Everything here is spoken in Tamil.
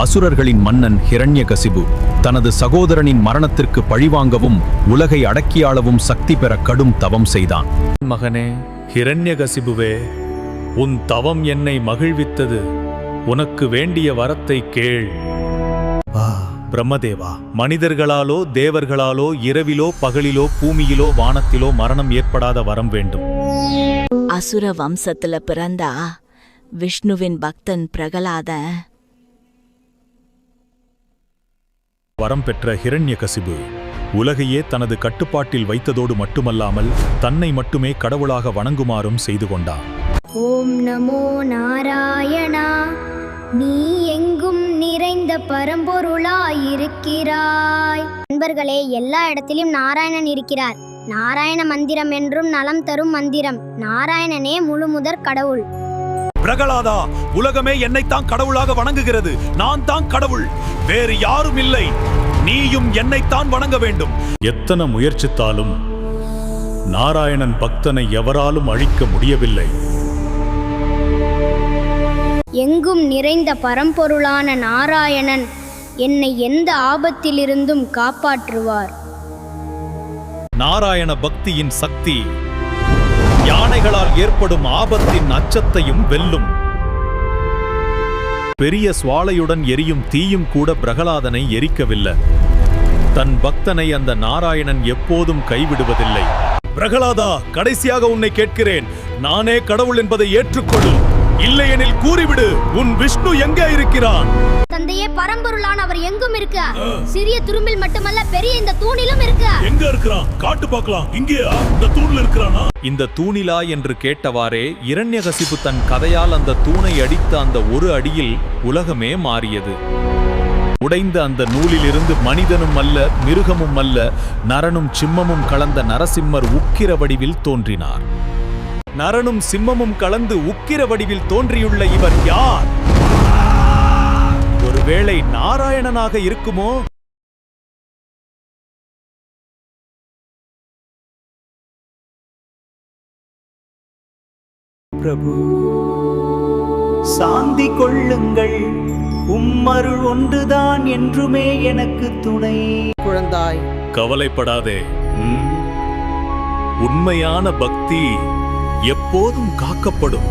அசுரர்களின் மன்னன் ஹிரண்யகசிபு தனது சகோதரனின் மரணத்திற்கு பழிவாங்கவும் உலகை அடக்கியாளவும் சக்தி பெற கடும் தவம் செய்தான். மகனே ஹிரண்யகசிபுவே, உன் தவம் என்னை மகிழ்வித்தது. உனக்கு வேண்டிய வரத்தை கேள். பிரம்மதேவா, மனிதர்களாலோ தேவர்களாலோ இரவிலோ பகலிலோ பூமியிலோ வானத்திலோ மரணம் ஏற்படாத வரம் வேண்டும். அசுர வம்சத்துல பிறந்தா விஷ்ணுவின் பக்தன் பிரகலாதன் வரம் பெற்ற ஹிரண்யகசிபு உலகையே தனது கட்டுப்பாட்டில் வைத்ததோடு மட்டுமல்லாமல் தன்னை மட்டுமே கடவுளாக வணங்குமாறும் செய்து கொண்டான். ஓம் நமோ நாராயணா, நீ எங்கும் நிறைந்த பரம்பொருளாயிருக்கிறாய். நண்பர்களே, எல்லா இடத்திலும் நாராயணன் இருக்கிறார். நாராயண மந்திரம் என்றும் நலம் தரும் மந்திரம். நாராயணனே முழுமுதற் கடவுள். பிரகலாதா, உலகமே என்னைத்தான் கடவுளாக வணங்குகிறது. நான் தான் கடவுள், வேறு யாரும் இல்லை. நீயும் என்னைத்தான் வணங்க வேண்டும். எத்தனை முயற்சித்தாலும் நாராயணன் பக்தனை எவராலும் அழிக்க முடியவில்லை. எங்கும் நிறைந்த பரம்பொருளான நாராயணன் என்னை எந்த ஆபத்திலிருந்தும் காப்பாற்றுவார். நாராயண பக்தியின் சக்தி யானைகளால் ஏற்படும் ஆபத்தின் அச்சத்தையும் வெல்லும். பெரிய சுவாலையுடன் எரியும் தீயும் கூட பிரகலாதனை எரிக்கவில்லை. தன் பக்தனை அந்த நாராயணன் எப்போதும் கைவிடுவதில்லை. பிரகலாதா, கடைசியாக உன்னை கேட்கிறேன், நானே கடவுள் என்பதை ஏற்றுக்கொள். இல்லையெனில் கூறிவிடு, உன் விஷ்ணு எங்கே இருக்கிறான்? தந்தையே, பரம்பொருளான அவர் எங்கும் இருக்க. சிறிய துரும்பில் மட்டுமல்ல, பெரிய இந்த தூணிலும் இருக்க. எங்க இருக்கிறான்? காட்டு பார்க்கலாம். இங்கேயா? இந்த தூண்ல இருக்கிறானா? இந்த தூணிலா என்று கேட்டவாறே இரண்யகசிபு தன் கதையால் அந்த தூணை அடித்த அந்த ஒரு அடியில் உலகமே மாறியது. உடைந்த அந்த நூலிலிருந்து மனிதனும் அல்ல, மிருகமும் அல்ல, நரனும் சிம்மமும் கலந்த நரசிம்மர் உக்கிர வடிவில் தோன்றினார். நரனும் சிம்மமும் கலந்து உக்கிர வடிவில் தோன்றியுள்ள இவர் யார்? ஒருவேளை நாராயணனாக இருக்குமோ? பிரபு, சாந்தி கொள்ளுங்கள். உம்மருள் ஒன்றுதான் என்றுமே எனக்கு துணை. குழந்தாய், கவலைப்படாதே. உண்மையான பக்தி எப்போதும் காக்கப்படும்.